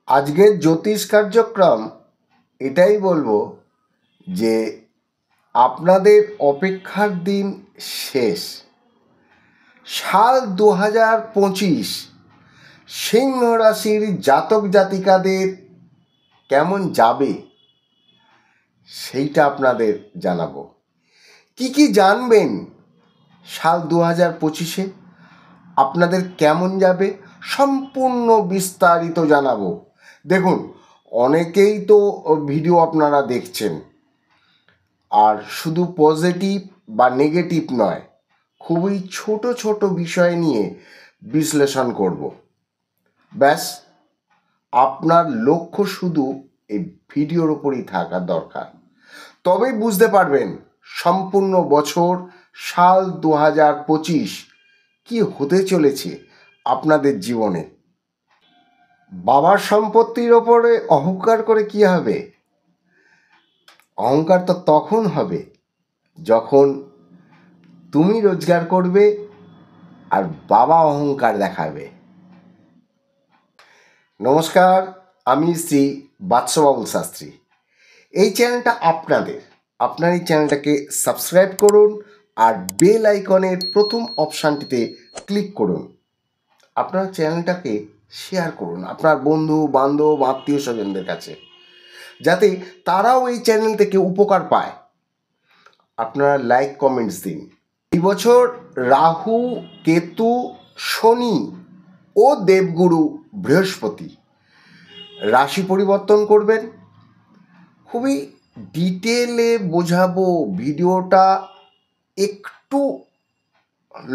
আজকের জ্যোতিষ কার্যক্রম এটাই বলবো যে আপনাদের অপেক্ষার দিন শেষ। সাল 2025 সিংহ রাশির জাতক জাতিকাদের কেমন যাবে সেইটা আপনাদের জানাবো। কি জানবেন সাল 2025-এ আপনাদের কেমন যাবে সম্পূর্ণ বিস্তারিত জানাবো। দেখুন, অনেকেই তো ভিডিও আপনারা দেখছেন, আর শুধু পজিটিভ বা নেগেটিভ নয়, খুবই ছোট ছোট বিষয় নিয়ে বিশ্লেষণ করব। ব্যাস, আপনার লক্ষ্য শুধু এই ভিডিওর ওপরই থাকা দরকার, তবেই বুঝতে পারবেন সম্পূর্ণ বছর সাল 2025 কি হতে চলেছে আপনাদের জীবনে। বাবার সম্পত্তির ওপরে অহংকার করে কি হবে? অহংকার তো তখন হবে যখন তুমি রোজগার করবে আর বাবা অহংকার দেখাবে। নমস্কার, আমি শ্রী বাদশাহবাবুল শাস্ত্রী। এই চ্যানেলটা আপনার এই চ্যানেলটাকে সাবস্ক্রাইব করুন আর বেল আইকনের প্রথম অপশানটিতে ক্লিক করুন। আপনার চ্যানেলটাকে শেয়ার করুন আপনার বন্ধু বান্ধব আত্মীয় স্বজনদের কাছে, যাতে তারাও এই চ্যানেল থেকে উপকার পায়। আপনারা লাইক কমেন্টস দিন। এই বছর রাহু, কেতু, শনি ও দেবগুরু বৃহস্পতি রাশি পরিবর্তন করবেন। খুবই ডিটেলে বোঝাবো, ভিডিওটা একটু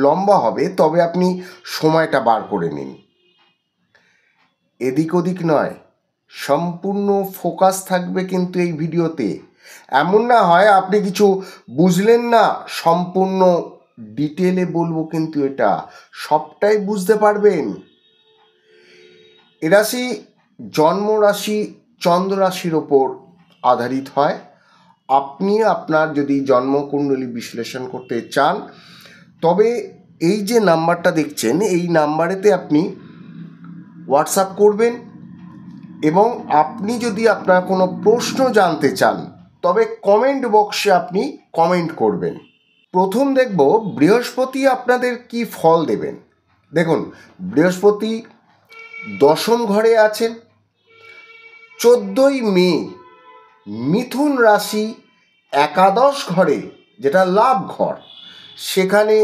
লম্বা হবে, তবে আপনি সময়টা বার করে নিন। এদিক ওদিক নয়, সম্পূর্ণ ফোকাস থাকবে কিন্তু এই ভিডিওতে। এমন না হয় আপনি কিছু বুঝলেন না, সম্পূর্ণ ডিটেলে বলবো কিন্তু এটা সবটাই বুঝতে পারবেন। এ রাশি জন্ম রাশি চন্দ্র রাশির ওপর আধারিত হয়। আপনি আপনার যদি জন্মকুণ্ডলী বিশ্লেষণ করতে চান, তবে এই যে নাম্বারটা দেখছেন, এই নাম্বারেতে আপনি হোয়াটসঅ্যাপ করবেন, এবং আপনি যদি আপনার কোনো প্রশ্ন জানতে চান তবে কমেন্ট বক্সে আপনি কমেন্ট করবেন। প্রথম দেখব বৃহস্পতি আপনাদের কি ফল দেবেন। দেখুন, বৃহস্পতি দশম ঘরে আছেন। 14ই মে মিথুন রাশি একাদশ ঘরে, যেটা লাভ ঘর, সেখানে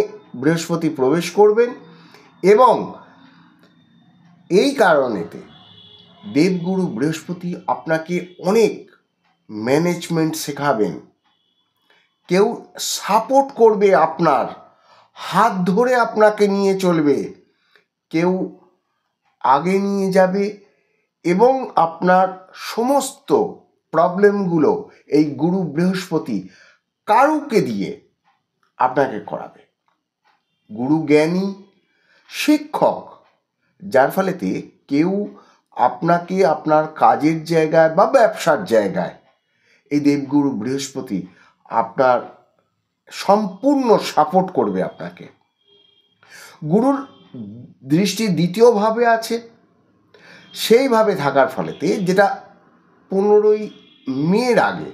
বৃহস্পতি প্রবেশ করবেন, এবং এই কারণেতে দেবগুরু বৃহস্পতি আপনাকে অনেক ম্যানেজমেন্ট শেখাবেন। কেউ সাপোর্ট করবে, আপনার হাত ধরে আপনাকে নিয়ে চলবে, কেউ আগে নিয়ে যাবে, এবং আপনার সমস্ত প্রবলেমগুলো এই গুরু বৃহস্পতি কারুকে দিয়ে আপনাকে করাবে। গুরু জ্ঞানী শিক্ষক, যার ফলেতে কেউ আপনাকে আপনার কাজের জায়গায় বা ব্যবসার জায়গায় এই দেবগুরু বৃহস্পতি আপনার সম্পূর্ণ সাপোর্ট করবে আপনাকে। গুরুর দৃষ্টি দ্বিতীয়ভাবে আছে, সেইভাবে থাকার ফলেতে, যেটা 15ই মের আগে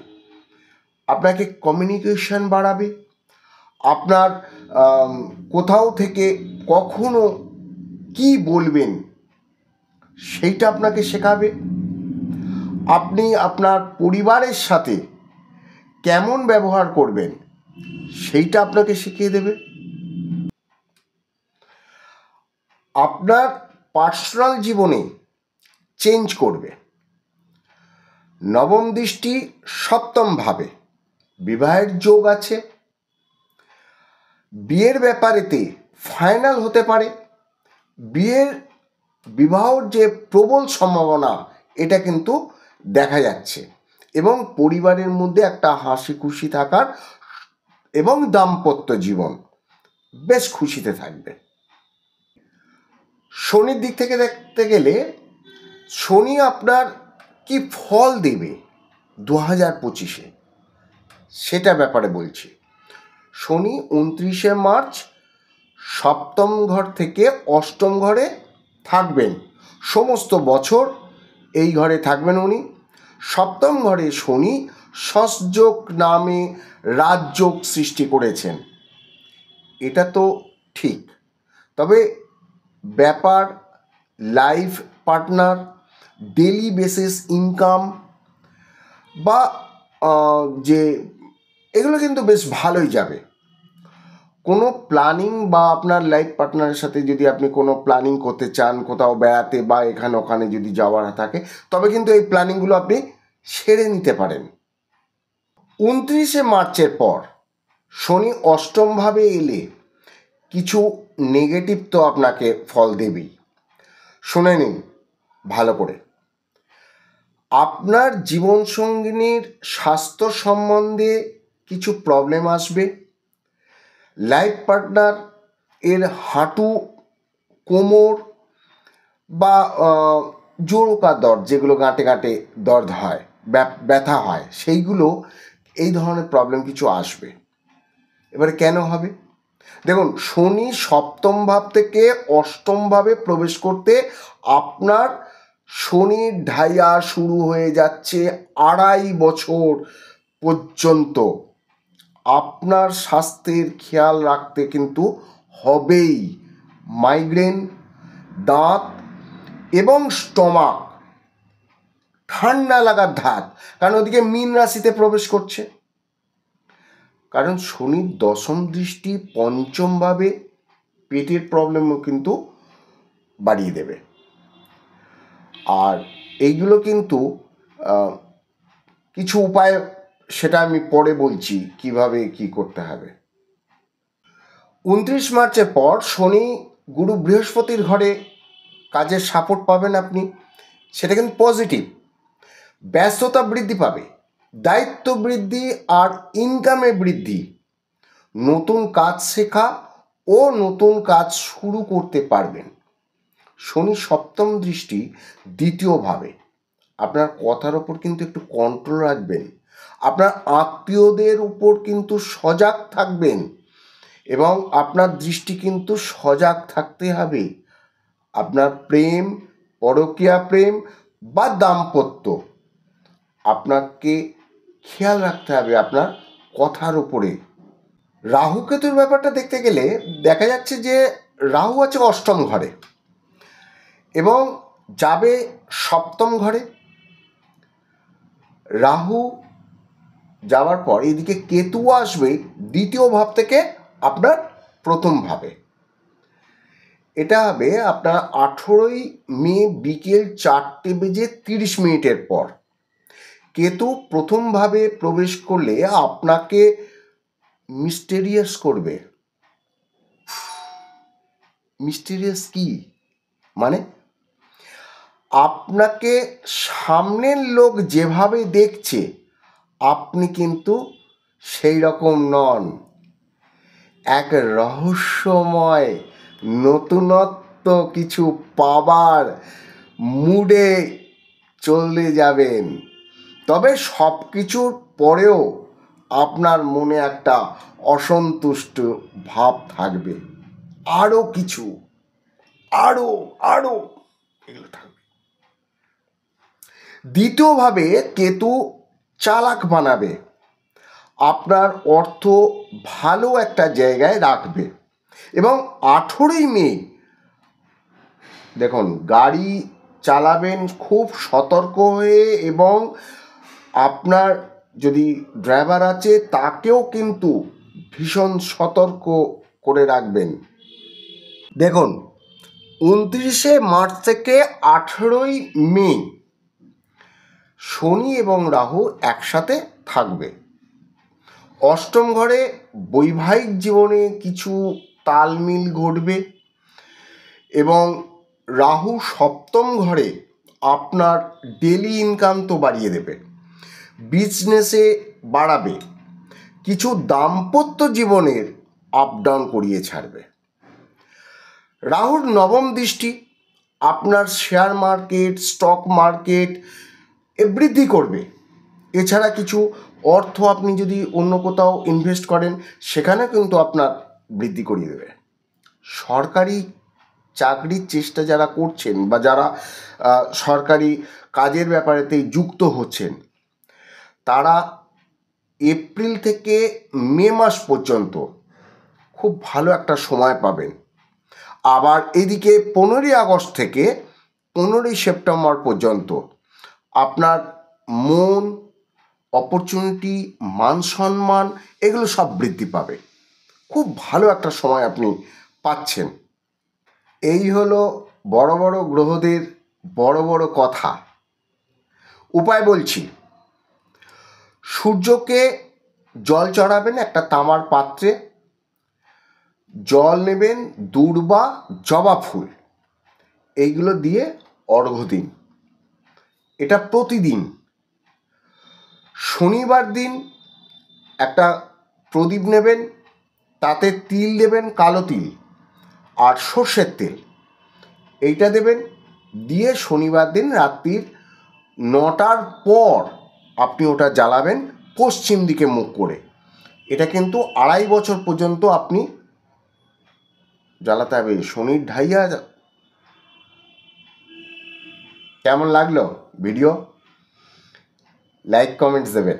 আপনাকে কমিউনিকেশন বাড়াবে। আপনার কোথাও থেকে কখনো কি বলবেন সেইটা আপনাকে শেখাবে। আপনি আপনার পরিবারের সাথে কেমন ব্যবহার করবেন সেইটা আপনাকে শিখিয়ে দেবে। আপনার পার্সোনাল জীবনে চেঞ্জ করবে। নবম দৃষ্টি সপ্তম ভাবে, বিবাহের যোগ আছে। বিয়ের ব্যাপারেতে ফাইনাল হতে পারে। বিবাহর যে প্রবল সম্ভাবনা, এটা কিন্তু দেখা যাচ্ছে, এবং পরিবারের মধ্যে একটা হাসি খুশি থাকার, এবং দাম্পত্য জীবন বেশ খুশিতে থাকবে। শনির দিক থেকে দেখতে গেলে, শনি আপনার কি ফল দেবে 2025-এ সেটা ব্যাপারে বলছি। শনি 29শে মার্চ সপ্তম ঘর থেকে অষ্টম ঘরে থাকবেন সমস্ত বছর, এই ঘরে থাকবেন উনি। সপ্তম ঘরে শনি ষষ্যোগ নামে রাজযোগ সৃষ্টি করেছেন। এটা তো ঠিক, তবে ব্যাপার life partner, daily basis income বা যে এগুলো কিন্তু বেশ ভালোই যাবে। কোনো প্ল্যানিং বা আপনার লাইফ পার্টনারের সাথে যদি আপনি কোনো প্ল্যানিং করতে চান, কোথাও বেড়াতে বা এখানে ওখানে যদি যাওয়ার থাকে, তবে কিন্তু এই প্ল্যানিংগুলো আপনি সেরে নিতে পারেন। 29শে মার্চের পর শনি অষ্টমভাবে এলে কিছু নেগেটিভ তো আপনাকে ফল দেবেই। শুনে নিন ভালো করে। আপনার জীবনসঙ্গিনীর স্বাস্থ্য সম্বন্ধে কিছু প্রবলেম আসবে। লাইফ পার্টনার এর হাঁটু, কোমর বা জোড়কা দর্দ, যেগুলো গাঁটে গাঁটে দর্দ হয়, ব্যথা হয়, সেইগুলো, এই ধরনের প্রবলেম কিছু আসবে। এবারে কেন হবে? দেখুন, শনি সপ্তম ভাব থেকে অষ্টম ভাবে প্রবেশ করতে আপনার শনির ঢাইয়া শুরু হয়ে যাচ্ছে 2.5 বছর পর্যন্ত। আপনার স্বাস্থ্যের খেয়াল রাখতে কিন্তু হবেই। মাইগ্রেন, দাঁত এবং স্টমাক, ঠান্ডা লাগার ধাত, কারণ ওদিকে মীন রাশিতে প্রবেশ করছে। কারণ শনির দশম দৃষ্টি পঞ্চমভাবে পেটের প্রবলেমও কিন্তু বাড়িয়ে দেবে। আর এইগুলো কিন্তু কিছু উপায়, সেটা আমি পরে বলছি কিভাবে কি করতে হবে। 29 মার্চের পর শনি গুরু বৃহস্পতির ঘরে কাজের সাপোর্ট পাবেন আপনি, সেটা কিন্তু পজিটিভ। ব্যস্ততা বৃদ্ধি পাবে, দায়িত্ব বৃদ্ধি আর ইনকামে বৃদ্ধি, নতুন কাজ শেখা ও নতুন কাজ শুরু করতে পারবেন। শনি সপ্তম দৃষ্টি দ্বিতীয়ভাবে, আপনার কথার ওপর কিন্তু একটু কন্ট্রোল রাখবেন। আপনার আত্মীয়দের উপর কিন্তু সজাগ থাকবেন এবং আপনার দৃষ্টি কিন্তু সজাগ থাকতে হবে। আপনার প্রেম, পরকীয়া প্রেম বা দাম্পত্য, আপনাকে খেয়াল রাখতে হবে আপনার কথার উপরে। রাহু কেতুর ব্যাপারটা দেখতে গেলে দেখা যাচ্ছে যে রাহু আছে অষ্টম ঘরে এবং যাবে সপ্তম ঘরে। রাহু যাওয়ার পর এদিকে কেতু আসবে দ্বিতীয় ভাব থেকে আপনার প্রথম ভাবে। এটা হবে আপনার 18ই মে বিকেল 4:30 পর। কেতু প্রথম ভাবে প্রবেশ করলে আপনাকে মিস্টেরিয়াস করবে। মিস্টেরিয়াস কি মানে? আপনাকে সামনের লোক যেভাবে দেখছে আপনি কিন্তু সেই রকম নন। এক রহস্যময় নতুনত্ব কিছু পাবার মুডে চলে যাবেন। তবে সব কিছুর পরেও আপনার মনে একটা অসন্তুষ্ট ভাব থাকবে। আরও কিছু, আরও এগুলো থাকবে। দ্বিতীয়ভাবে কেতু চালাক বানাবে, আপনার অর্থ ভালো একটা জায়গায় রাখবে। এবং 18ই মে দেখুন, গাড়ি চালাবেন খুব সতর্ক হয়ে, এবং আপনার যদি ড্রাইভার আছে তাকেও কিন্তু ভীষণ সতর্ক করে রাখবেন। দেখুন, 29শে মার্চ থেকে 18ই মে শনি এবং রাহু একসাথে থাকবে। অষ্টম ঘরে বৈবাহিক জীবনে কিছু তালমিল ঘটবে এবং রাহু সপ্তম ঘরে আপনার ডেলি ইনকাম তো বাড়িয়ে দেবে, বিজনেসে বাড়াবে, কিছু দাম্পত্য জীবনের আপ ডাউন করিয়ে ছাড়বে। রাহুর নবম দৃষ্টি আপনার শেয়ার মার্কেট, স্টক মার্কেট বৃদ্ধি করবে। এছাড়া কিছু অর্থ আপনি যদি অন্য কোথাও ইনভেস্ট করেন সেখানে কিন্তু আপনার বৃদ্ধি করিয়ে দেবে। সরকারি চাকরির চেষ্টা যারা করছেন বা যারা সরকারি কাজের ব্যাপারেতেই যুক্ত হচ্ছেন, তারা এপ্রিল থেকে মে মাস পর্যন্ত খুব ভালো একটা সময় পাবেন। আবার এদিকে 15ই আগস্ট থেকে 15ই সেপ্টেম্বর পর্যন্ত আপনার মন, অপরচুনিটি, মান সম্মান এগুলো সব বৃদ্ধি পাবে। খুব ভালো একটা সময় আপনি পাচ্ছেন। এই হলো বড় বড় গ্রহদের বড় বড় কথা। উপায় বলছি, সূর্যকে জল চড়াবেন একটা তামার পাত্রে, জল নেবেন, দূর্বা, জবা ফুল, এইগুলো দিয়ে অর্ঘ্য দিন। এটা প্রতিদিন। শনিবার দিন একটা প্রদীপ নেবেন, তাতে তিল দেবেন, কালো তিল আর সর্ষের তেল, এইটা দেবেন। দিয়ে শনিবার দিন রাত্রির 9টার পর আপনি ওটা জ্বালাবেন পশ্চিম দিকে মুখ করে। এটা কিন্তু 2.5 বছর পর্যন্ত আপনি জ্বালাতে হবে। শনির ঢাইয়া। কেমন লাগলো ভিডিও? লাইক কমেন্টস দেবেন।